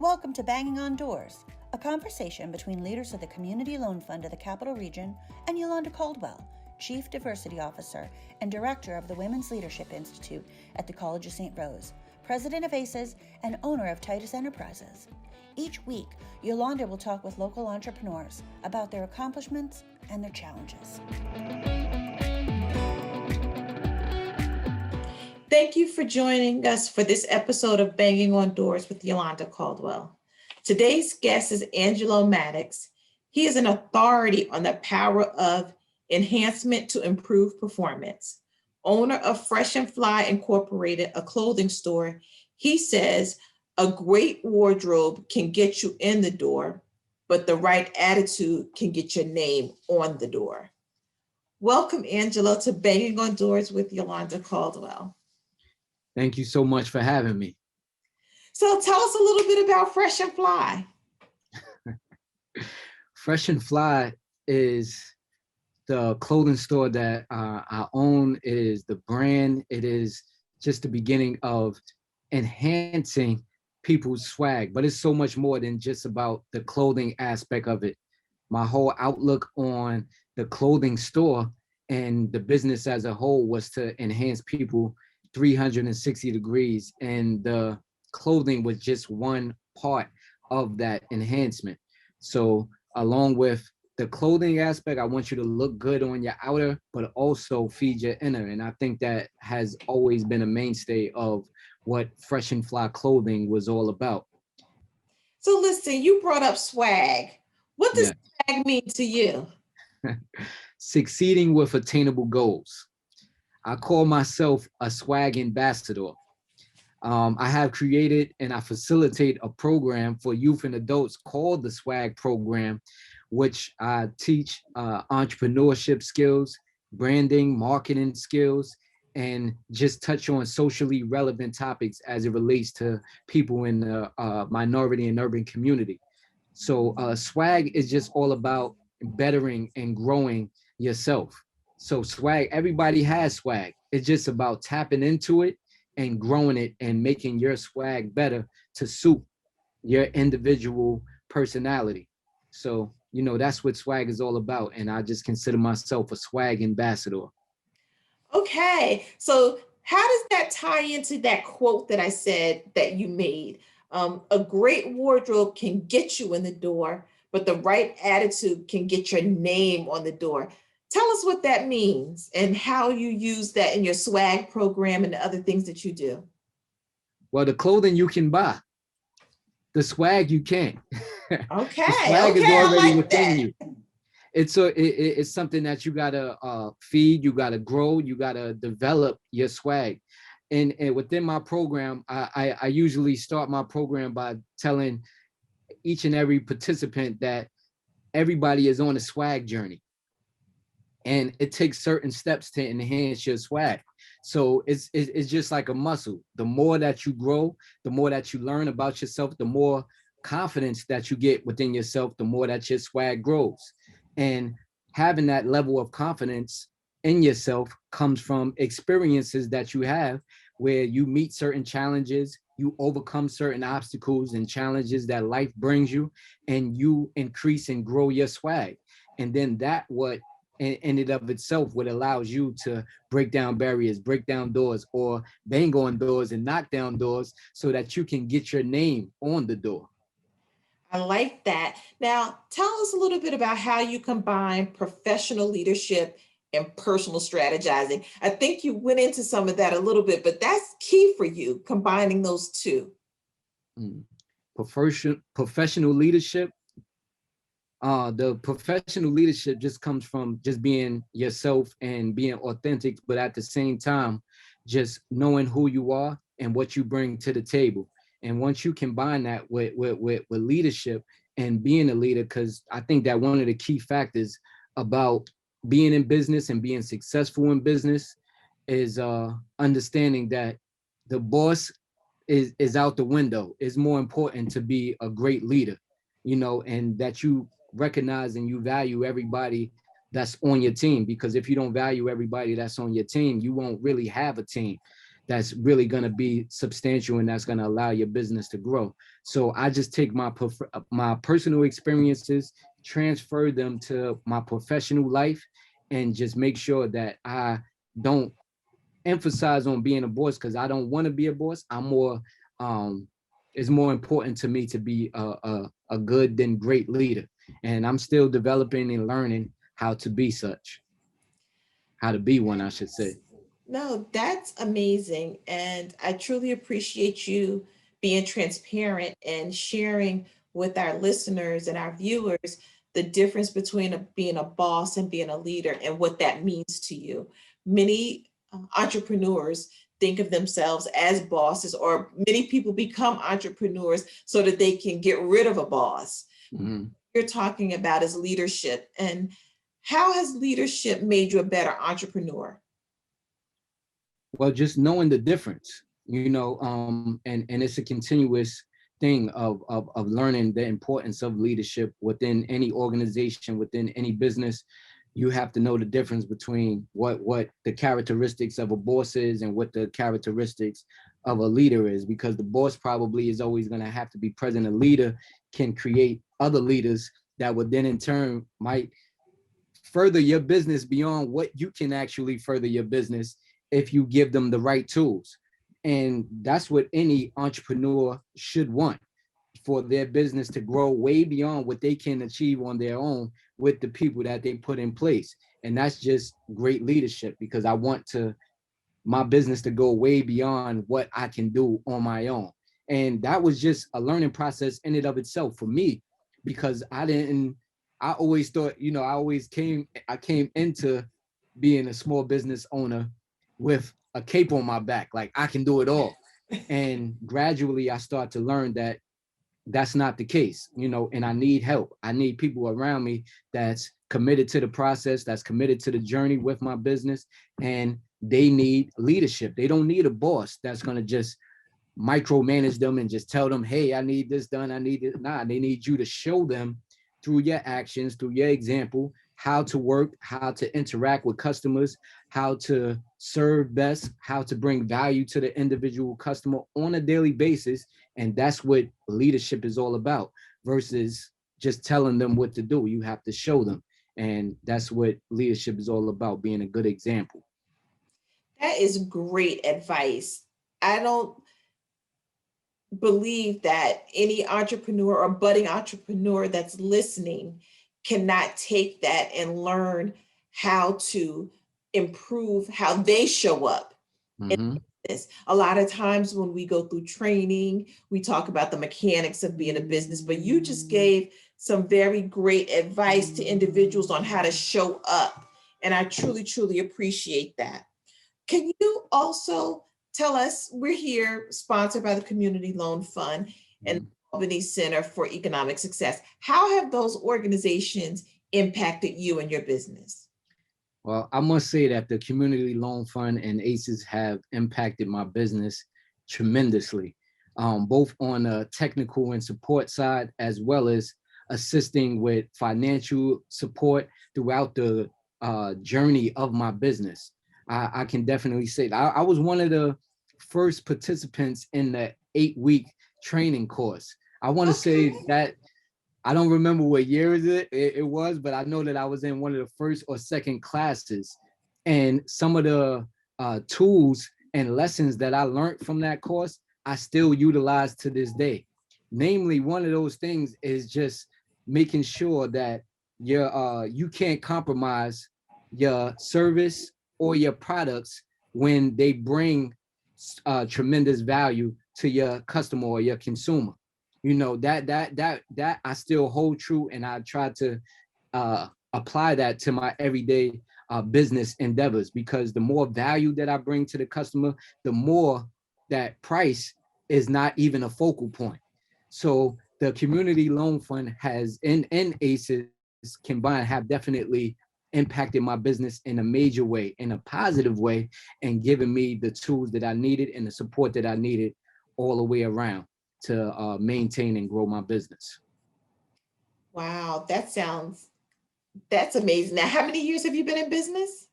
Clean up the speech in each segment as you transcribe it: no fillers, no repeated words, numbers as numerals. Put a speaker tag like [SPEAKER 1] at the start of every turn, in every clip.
[SPEAKER 1] Welcome to Banging on Doors, a conversation between leaders of the Community Loan Fund of the Capital Region and Yolanda Caldwell, Chief Diversity Officer and Director of the Women's Leadership Institute at the College of St. Rose, President of ACES, and owner of Titus Enterprises. Each week, Yolanda will talk with local entrepreneurs about their accomplishments and their challenges.
[SPEAKER 2] Thank you for joining us for this episode of Banging on Doors with Yolanda Caldwell. Today's guest is Angelo Maddox. He is an authority on the power of enhancement to improve performance. Owner of Fresh and Fly Incorporated, a clothing store, he says a great wardrobe can get you in the door, but the right attitude can get your name on the door. Welcome, Angelo, to Banging on Doors with Yolanda Caldwell.
[SPEAKER 3] Thank you so much for having me.
[SPEAKER 2] So tell us a little bit about Fresh and Fly.
[SPEAKER 3] Fresh and Fly is the clothing store that I own. It is the brand. It is just the beginning of enhancing people's swag, but it's so much more than just about the clothing aspect of it. My whole outlook on the clothing store and the business as a whole was to enhance people 360 degrees, and the clothing was just one part of that enhancement. So along with the clothing aspect, I want you to look good on your outer, but also feed your inner. And I think that has always been a mainstay of what Fresh and Fly clothing was all about.
[SPEAKER 2] So listen, you brought up swag. What does swag mean to you?
[SPEAKER 3] Succeeding with attainable goals. I call myself a swag ambassador. I have created and I facilitate a program for youth and adults called the Swag Program, which I teach entrepreneurship skills, branding, marketing skills, and just touch on socially relevant topics as it relates to people in the minority and urban community. So swag is just all about bettering and growing yourself. So swag, everybody has swag. It's just about tapping into it and growing it and making your swag better to suit your individual personality. So, you know, that's what swag is all about. And I just consider myself a swag ambassador.
[SPEAKER 2] Okay, so how does that tie into that quote that I said that you made? A great wardrobe can get you in the door, but the right attitude can get your name on the door. Tell us what that means and how you use that in your swag program and the other things that you do.
[SPEAKER 3] Well, the clothing you can buy, the swag you can't.
[SPEAKER 2] Okay,
[SPEAKER 3] the swag is already within
[SPEAKER 2] that.
[SPEAKER 3] you. It's something that you gotta feed, you gotta grow, you gotta develop your swag. And within my program, I usually start my program by telling each and every participant that everybody is on a swag journey. And it takes certain steps to enhance your swag. So it's just like a muscle. The more that you grow, the more that you learn about yourself, the more confidence that you get within yourself, the more that your swag grows. And having that level of confidence in yourself comes from experiences that you have where you meet certain challenges, you overcome certain obstacles and challenges that life brings you, and you increase and grow your swag. And then that what in and of itself what allows you to break down barriers, break down doors, or bang on doors and knock down doors so that you can get your name on the door.
[SPEAKER 2] I like that. Now, tell us a little bit about how you combine professional leadership and personal strategizing. I think you went into some of that a little bit, but that's key for you, combining those two.
[SPEAKER 3] Professional leadership. The professional leadership just comes from just being yourself and being authentic, but at the same time, just knowing who you are and what you bring to the table. And once you combine that with leadership and being a leader, because I think that one of the key factors about being in business and being successful in business is understanding that the boss is out the window. It's more important to be a great leader, you know, and that you recognize and you value everybody that's on your team, because if you don't value everybody that's on your team, you won't really have a team. that's really going to be substantial and that's going to allow your business to grow. So I just take my personal experiences, transfer them to my professional life, and just make sure that I don't emphasize on being a boss because I don't want to be a boss. I'm more it's more important to me to be a good than great leader. And I'm still developing and learning how to be such, how to be one, I should say.
[SPEAKER 2] No, that's amazing. And I truly appreciate you being transparent and sharing with our listeners and our viewers the difference between being a boss and being a leader and what that means to you. Many entrepreneurs think of themselves as bosses, or many people become entrepreneurs so that they can get rid of a boss.
[SPEAKER 3] Mhm.
[SPEAKER 2] You're talking about is leadership. And how has leadership made you a better entrepreneur?
[SPEAKER 3] Well, just knowing the difference, and it's a continuous thing of learning the importance of leadership within any organization, within any business. You have to know the difference between what the characteristics of a boss is and what the characteristics of a leader is, because the boss probably is always going to have to be present. A leader can create other leaders that would then in turn might further your business beyond what you can actually further your business if you give them the right tools. And that's what any entrepreneur should want, for their business to grow way beyond what they can achieve on their own with the people that they put in place. And that's just great leadership, because I want my business to go way beyond what I can do on my own. And that was just a learning process in and of itself for me, because I always thought, I came into being a small business owner with a cape on my back, like I can do it all. And gradually I start to learn that that's not the case, and I need help. I need people around me that's committed to the process, that's committed to the journey with my business, and they need leadership. They don't need a boss that's going to just micromanage them and just tell them, hey, I need this done, I need it. Nah, they need you to show them through your actions, through your example, how to work, how to interact with customers, how to serve best, how to bring value to the individual customer on a daily basis. And that's what leadership is all about, versus just telling them what to do. You have to show them. And that's what leadership is all about, being a good example.
[SPEAKER 2] That is great advice. I don't believe that any entrepreneur or budding entrepreneur that's listening cannot take that and learn how to improve how they show up in
[SPEAKER 3] Mm-hmm.
[SPEAKER 2] this. A lot of times when we go through training, we talk about the mechanics of being a business, but you just gave some very great advice to individuals on how to show up. And I truly, truly appreciate that. Can you also tell us, we're here sponsored by the Community Loan Fund and the Albany Center for Economic Success. How have those organizations impacted you and your business?
[SPEAKER 3] Well, I must say that the Community Loan Fund and ACES have impacted my business tremendously, both on the technical and support side, as well as assisting with financial support throughout the journey of my business. I can definitely say that I was one of the first participants in the 8-week training course. I want to say
[SPEAKER 2] Okay.
[SPEAKER 3] that I don't remember what year it was, but I know that I was in one of the first or second classes. And some of the tools and lessons that I learned from that course, I still utilize to this day. Namely, one of those things is just making sure that you can't compromise your service or your products when they bring tremendous value to your customer or your consumer. That I still hold true, and I try to apply that to my everyday business endeavors, because the more value that I bring to the customer, the more that price is not even a focal point. So the Community Loan Fund has and ACES combined have definitely impacted my business in a major way, in a positive way, and given me the tools that I needed and the support that I needed all the way around to maintain and grow my business.
[SPEAKER 2] Wow, that's amazing. Now, how many years have you been in business?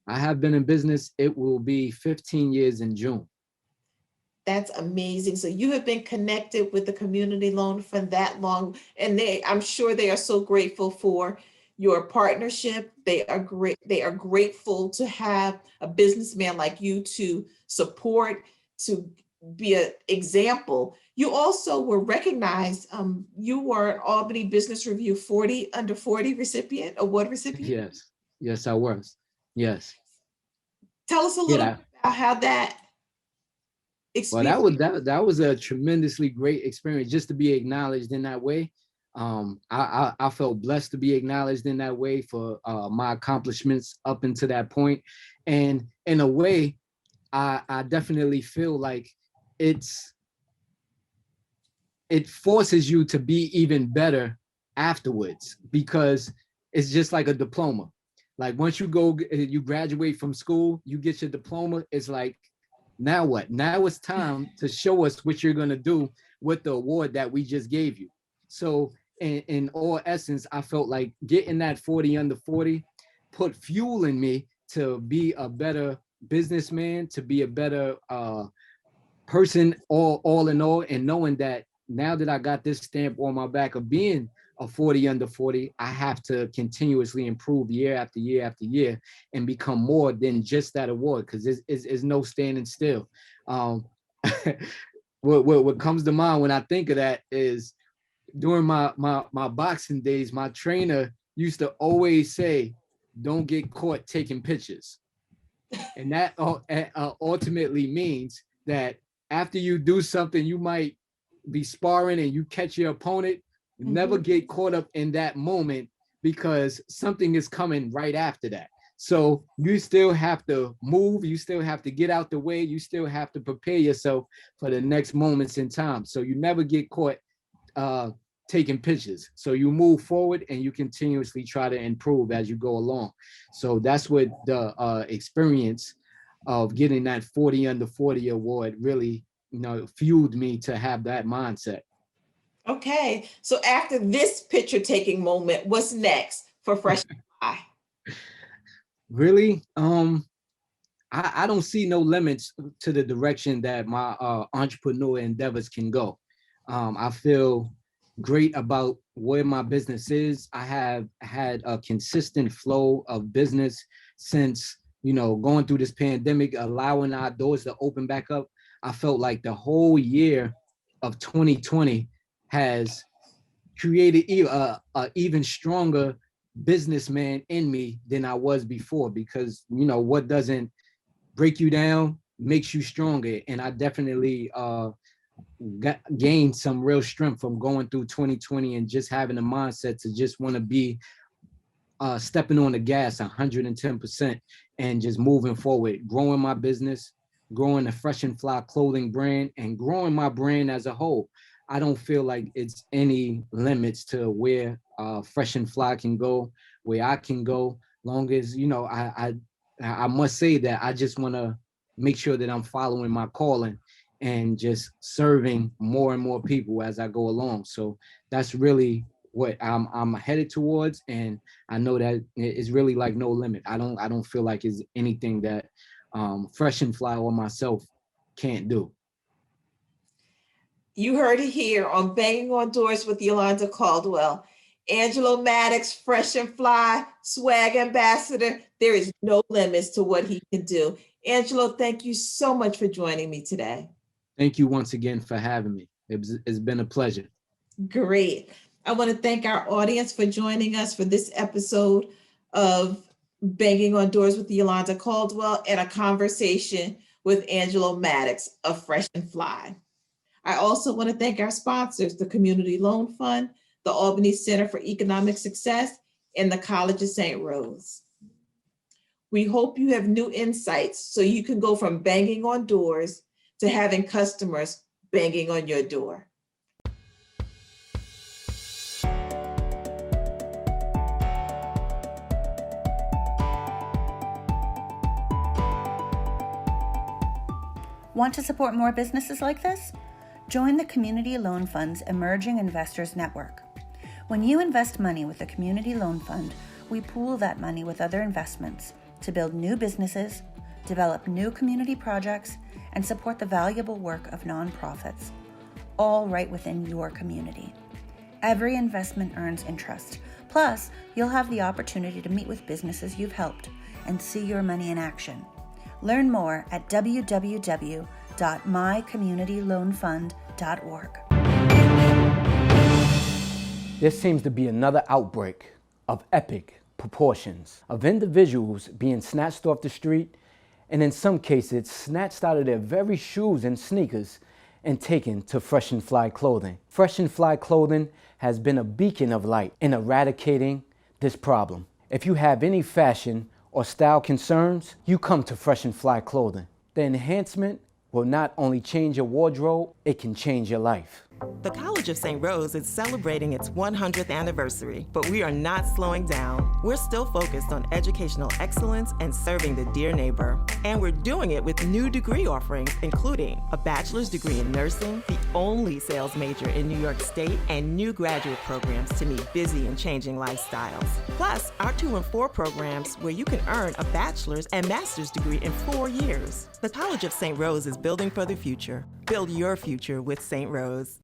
[SPEAKER 3] I have been in business. It will be 15 years in June.
[SPEAKER 2] That's amazing. So you have been connected with the Community Loan Fund that long, and I'm sure they are so grateful for your partnership. They are great. They are grateful to have a businessman like you to support, to be an example. You also were recognized. You were an Albany Business Review 40 under 40 recipient, award recipient.
[SPEAKER 3] Yes, I was. Yes.
[SPEAKER 2] Tell us a little bit about how that
[SPEAKER 3] Well,
[SPEAKER 2] experience.
[SPEAKER 3] that was a tremendously great experience just to be acknowledged in that way. I felt blessed to be acknowledged in that way for my accomplishments up until that point. And in a way, I definitely feel like it forces you to be even better afterwards, because it's just like a diploma. Like once you graduate from school, you get your diploma. It's like, now what? Now it's time to show us what you're going to do with the award that we just gave you. So in all essence, I felt like getting that 40 under 40 put fuel in me to be a better businessman, to be a better person, all in all, and knowing that now that I got this stamp on my back of being a 40 under 40, I have to continuously improve year after year after year and become more than just that award, because there's no standing still. What comes to mind when I think of that is during my boxing days, my trainer used to always say, don't get caught taking pictures. And that ultimately means that after you do something, you might be sparring and you catch your opponent, never get caught up in that moment, because something is coming right after that. So you still have to move, you still have to get out the way, you still have to prepare yourself for the next moments in time. So you never get caught taking pictures. So you move forward and you continuously try to improve as you go along. So that's what the experience of getting that 40 under 40 award really, fueled me to have that mindset.
[SPEAKER 2] Okay, so after this picture taking moment, what's next for Fresh Fly?
[SPEAKER 3] Really, I don't see no limits to the direction that my entrepreneur endeavors can go. I feel great about where my business is. I have had a consistent flow of business since, going through this pandemic, allowing our doors to open back up. I felt like the whole year of 2020 has created a even stronger businessman in me than I was before, because what doesn't break you down makes you stronger. And I definitely gained some real strength from going through 2020 and just having a mindset to just want to be stepping on the gas 110% and just moving forward, growing my business, growing the Fresh and Fly clothing brand, and growing my brand as a whole. I don't feel like it's any limits to where Fresh and Fly can go, where I can go, long as, I must say that I just want to make sure that I'm following my calling and just serving more and more people as I go along. So that's really what I'm headed towards, and I know that it's really like no limit. I don't feel like it's anything that Fresh and Fly or myself can't do.
[SPEAKER 2] You heard it here on Banging on Doors with Yolanda Caldwell. Angelo Maddox, Fresh and Fly, swag ambassador. There is no limits to what he can do. Angelo, thank you so much for joining me today.
[SPEAKER 3] Thank you once again for having me. It's been a pleasure.
[SPEAKER 2] Great. I want to thank our audience for joining us for this episode of Banging on Doors with Yolanda Caldwell and a conversation with Angelo Maddox of Fresh and Fly. I also want to thank our sponsors, the Community Loan Fund, the Albany Center for Economic Success, and the College of St. Rose. We hope you have new insights so you can go from banging on doors to having customers banging on your door.
[SPEAKER 1] Want to support more businesses like this? Join the Community Loan Fund's Emerging Investors Network. When you invest money with the Community Loan Fund, we pool that money with other investments to build new businesses, develop new community projects, and support the valuable work of nonprofits, all right within your community. Every investment earns interest. Plus, you'll have the opportunity to meet with businesses you've helped and see your money in action. Learn more at www.mycommunityloanfund.org.
[SPEAKER 4] There seems to be another outbreak of epic proportions of individuals being snatched off the street and in some cases snatched out of their very shoes and sneakers and taken to Fresh and Fly Clothing. Fresh and Fly Clothing has been a beacon of light in eradicating this problem. If you have any fashion or style concerns, you come to Fresh and Fly Clothing. The enhancement will not only change your wardrobe, it can change your life.
[SPEAKER 5] The College of St. Rose is celebrating its 100th anniversary, but we are not slowing down. We're still focused on educational excellence and serving the dear neighbor. And we're doing it with new degree offerings, including a bachelor's degree in nursing, the only sales major in New York State, and new graduate programs to meet busy and changing lifestyles. Plus, our 2 and 4 programs where you can earn a bachelor's and master's degree in 4 years. The College of St. Rose is building for the future. Build your future with St. Rose.